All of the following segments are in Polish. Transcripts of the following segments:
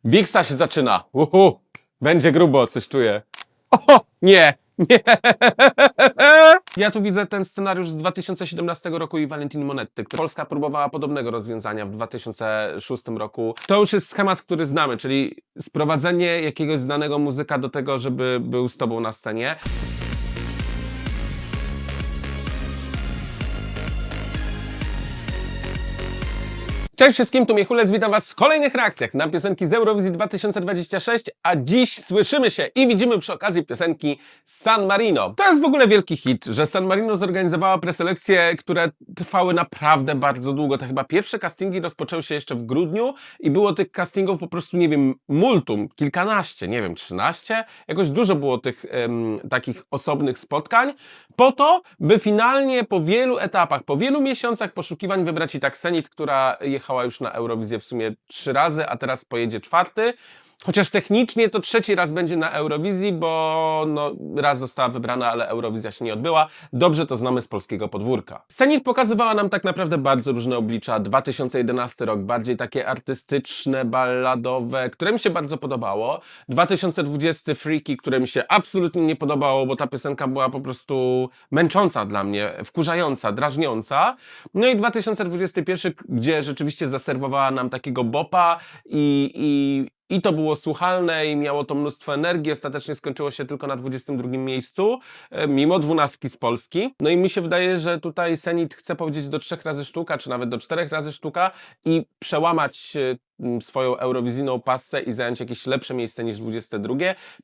Wiksa się zaczyna. Będzie grubo, coś czuję. O, nie, nie. Ja tu widzę ten scenariusz z 2017 roku i Valentiny Monetty. Polska próbowała podobnego rozwiązania w 2006 roku. To już jest schemat, który znamy, czyli sprowadzenie jakiegoś znanego muzyka do tego, żeby był z tobą na scenie. Cześć wszystkim, tu Miechulec, witam was w kolejnych reakcjach na piosenki z Eurowizji 2026, a dziś słyszymy się i widzimy przy okazji piosenki San Marino. To jest w ogóle wielki hit, że San Marino zorganizowała preselekcje, które trwały naprawdę bardzo długo. To chyba pierwsze castingi rozpoczęły się jeszcze w grudniu i było tych castingów po prostu, nie wiem, multum, kilkanaście, nie wiem, 13? Jakoś dużo było tych takich osobnych spotkań, po to, by finalnie po wielu etapach, po wielu miesiącach poszukiwań wybrać i tak Senit, która jechała już na Eurowizję w sumie 3 razy, a teraz pojedzie 4. Chociaż technicznie to 3. raz będzie na Eurowizji, bo no, raz została wybrana, ale Eurowizja się nie odbyła. Dobrze to znamy z polskiego podwórka. Senit pokazywała nam tak naprawdę bardzo różne oblicza. 2011 rok, bardziej takie artystyczne, balladowe, które mi się bardzo podobało. 2020 Freaky, które mi się absolutnie nie podobało, bo ta piosenka była po prostu męcząca dla mnie, wkurzająca, drażniąca. No i 2021, gdzie rzeczywiście zaserwowała nam takiego bopa i to było słuchalne i miało to mnóstwo energii. Ostatecznie skończyło się tylko na 22 miejscu, mimo 12 z Polski. No i mi się wydaje, że tutaj Senit chce powiedzieć do 3 razy sztuka, czy nawet do 4 razy sztuka i przełamać swoją eurowizyjną passę i zająć jakieś lepsze miejsce niż 22.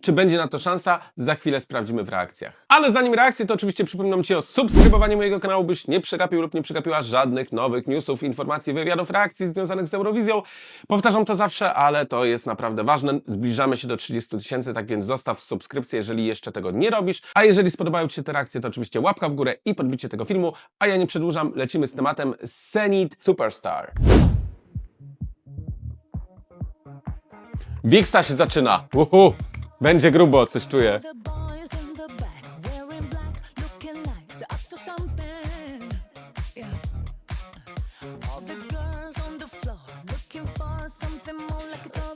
Czy będzie na to szansa? Za chwilę sprawdzimy w reakcjach. Ale zanim reakcje, to oczywiście przypominam Ci o subskrybowaniu mojego kanału, byś nie przegapił lub nie przegapiła żadnych nowych newsów, informacji, wywiadów, reakcji związanych z Eurowizją. Powtarzam to zawsze, ale to jest naprawdę ważne. Zbliżamy się do 30 000, tak więc zostaw subskrypcję, jeżeli jeszcze tego nie robisz. A jeżeli spodobają Ci się te reakcje, to oczywiście łapka w górę i podbicie tego filmu. A ja nie przedłużam, lecimy z tematem Senit Superstar. Wiksa się zaczyna. Będzie grubo, coś czuję.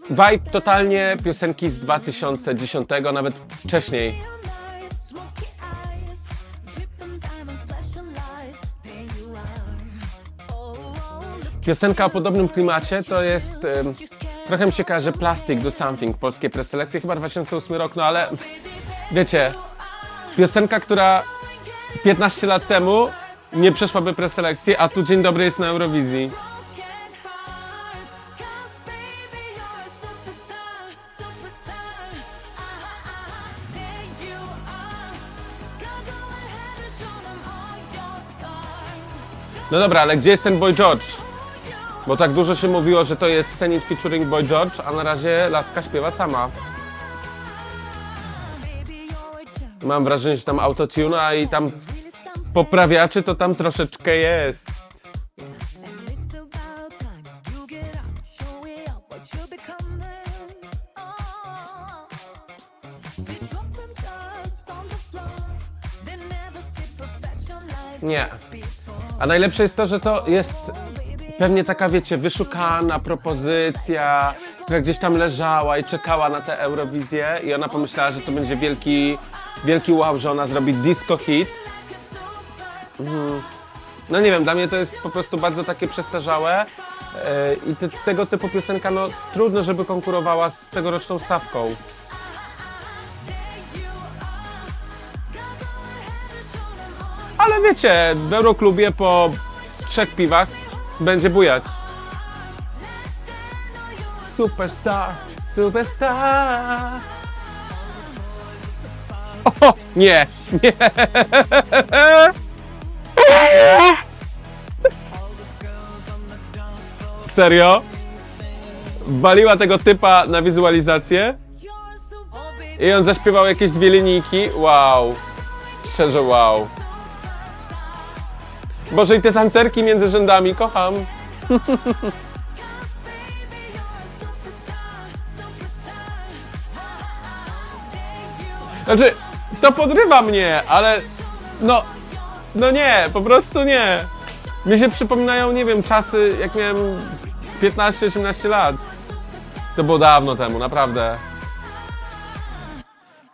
Vibe totalnie piosenki z 2010, nawet wcześniej. Piosenka o podobnym klimacie to jest... trochę mi się kojarzy Plastic do Something, polskie preselekcje, chyba 2008 rok, no ale wiecie, piosenka, która 15 lat temu nie przeszłaby preselekcji, a tu dzień dobry jest na Eurowizji. No dobra, ale gdzie jest ten Boy George? Bo tak dużo się mówiło, że to jest Senit featuring Boy George, a na razie laska śpiewa sama. Mam wrażenie, że tam autotuna i tam poprawiaczy to tam troszeczkę jest. Nie. A najlepsze jest to, że to jest pewnie taka, wiecie, wyszukana propozycja, która gdzieś tam leżała i czekała na tę Eurowizję i ona pomyślała, że to będzie wielki wow, że ona zrobi disco hit. No nie wiem, dla mnie to jest po prostu bardzo takie przestarzałe i tego typu piosenka, no trudno, żeby konkurowała z tegoroczną stawką. Ale wiecie, w Euroklubie po 3 piwach będzie bujać. Superstar, superstar. O, nie, nie. Serio? Waliła tego typa na wizualizację i on zaśpiewał jakieś 2 linijki. Wow. Szczerze wow. Boże, i te tancerki między rzędami, kocham. Znaczy, to podrywa mnie, ale no nie, po prostu nie. Mi się przypominają, nie wiem, czasy, jak miałem 15-18 lat. To było dawno temu, naprawdę.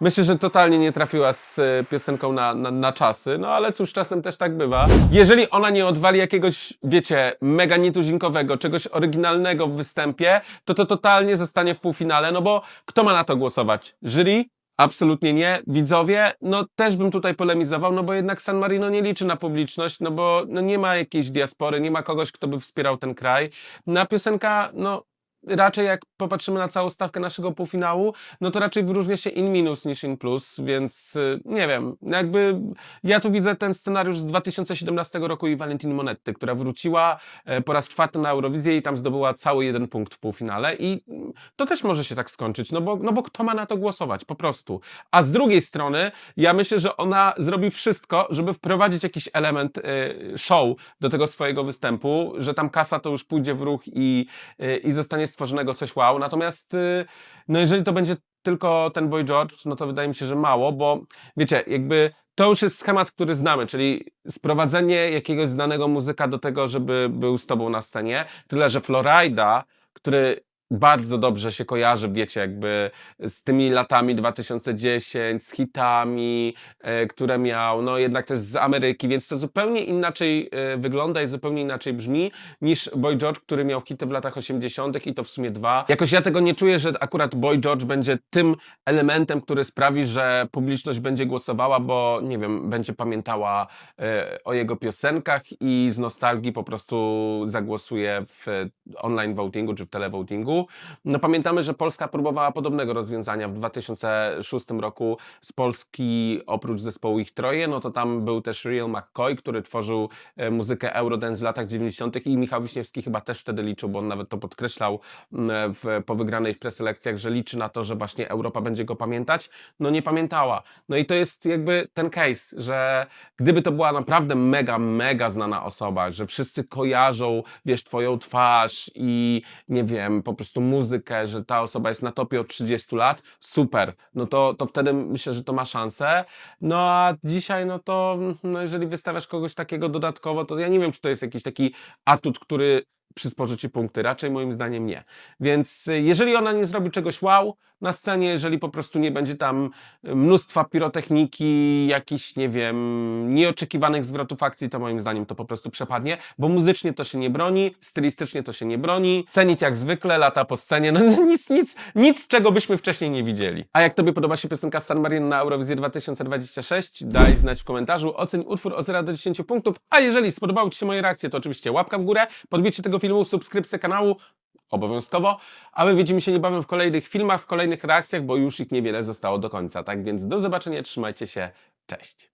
Myślę, że totalnie nie trafiła z piosenką na czasy, no ale cóż, czasem też tak bywa. Jeżeli ona nie odwali jakiegoś, wiecie, mega nietuzinkowego, czegoś oryginalnego w występie, to totalnie zostanie w półfinale, no bo kto ma na to głosować? Jury? Absolutnie nie. Widzowie? No też bym tutaj polemizował, no bo jednak San Marino nie liczy na publiczność, no bo no, nie ma jakiejś diaspory, nie ma kogoś, kto by wspierał ten kraj. No a piosenka, no raczej jak popatrzymy na całą stawkę naszego półfinału, no to raczej wyróżnia się in minus niż in plus, więc nie wiem, jakby ja tu widzę ten scenariusz z 2017 roku i Valentiny Monetty, która wróciła po raz czwarty na Eurowizję i tam zdobyła cały 1 punkt w półfinale i to też może się tak skończyć, no bo kto ma na to głosować, po prostu. A z drugiej strony, ja myślę, że ona zrobi wszystko, żeby wprowadzić jakiś element show do tego swojego występu, że tam kasa to już pójdzie w ruch i zostanie stworzonego coś wow. Natomiast no jeżeli to będzie tylko ten Boy George, no to wydaje mi się, że mało, bo wiecie, jakby to już jest schemat, który znamy, czyli sprowadzenie jakiegoś znanego muzyka do tego, żeby był z tobą na scenie. Tyle, że Florida, który bardzo dobrze się kojarzy, wiecie, jakby z tymi latami 2010, z hitami, które miał, no jednak też z Ameryki, więc to zupełnie inaczej wygląda i zupełnie inaczej brzmi niż Boy George, który miał hity w latach 80. i to w sumie 2. Jakoś ja tego nie czuję, że akurat Boy George będzie tym elementem, który sprawi, że publiczność będzie głosowała, bo nie wiem, będzie pamiętała o jego piosenkach i z nostalgii po prostu zagłosuje w online votingu czy w televotingu. No pamiętamy, że Polska próbowała podobnego rozwiązania w 2006 roku z Polski, oprócz zespołu Ich Troje, no to tam był też Real McCoy, który tworzył muzykę Eurodance w latach 90. i Michał Wiśniewski chyba też wtedy liczył, bo on nawet to podkreślał po wygranej w preselekcjach, że liczy na to, że właśnie Europa będzie go pamiętać. No nie pamiętała. No i to jest jakby ten case, że gdyby to była naprawdę mega znana osoba, że wszyscy kojarzą, wiesz, twoją twarz i nie wiem, po prostu muzykę, że ta osoba jest na topie od 30 lat, super, no to wtedy myślę, że to ma szansę. No a dzisiaj, no to no jeżeli wystawiasz kogoś takiego dodatkowo, to ja nie wiem, czy to jest jakiś taki atut, który przysporzy ci punkty, raczej moim zdaniem nie. Więc jeżeli ona nie zrobi czegoś wow na scenie, jeżeli po prostu nie będzie tam mnóstwa pirotechniki, jakichś, nie wiem, nieoczekiwanych zwrotów akcji, to moim zdaniem to po prostu przepadnie, bo muzycznie to się nie broni, stylistycznie to się nie broni, Zenit jak zwykle, lata po scenie, no nic, czego byśmy wcześniej nie widzieli. A jak tobie podoba się piosenka San Marino na Eurowizję 2026, daj znać w komentarzu, oceń utwór od 0 do 10 punktów, a jeżeli spodobały ci się moje reakcje, to oczywiście łapka w górę, podbijcie tego filmu, subskrypcję kanału, obowiązkowo, a my widzimy się niebawem w kolejnych filmach, w kolejnych reakcjach, bo już ich niewiele zostało do końca. Tak więc do zobaczenia, trzymajcie się, cześć!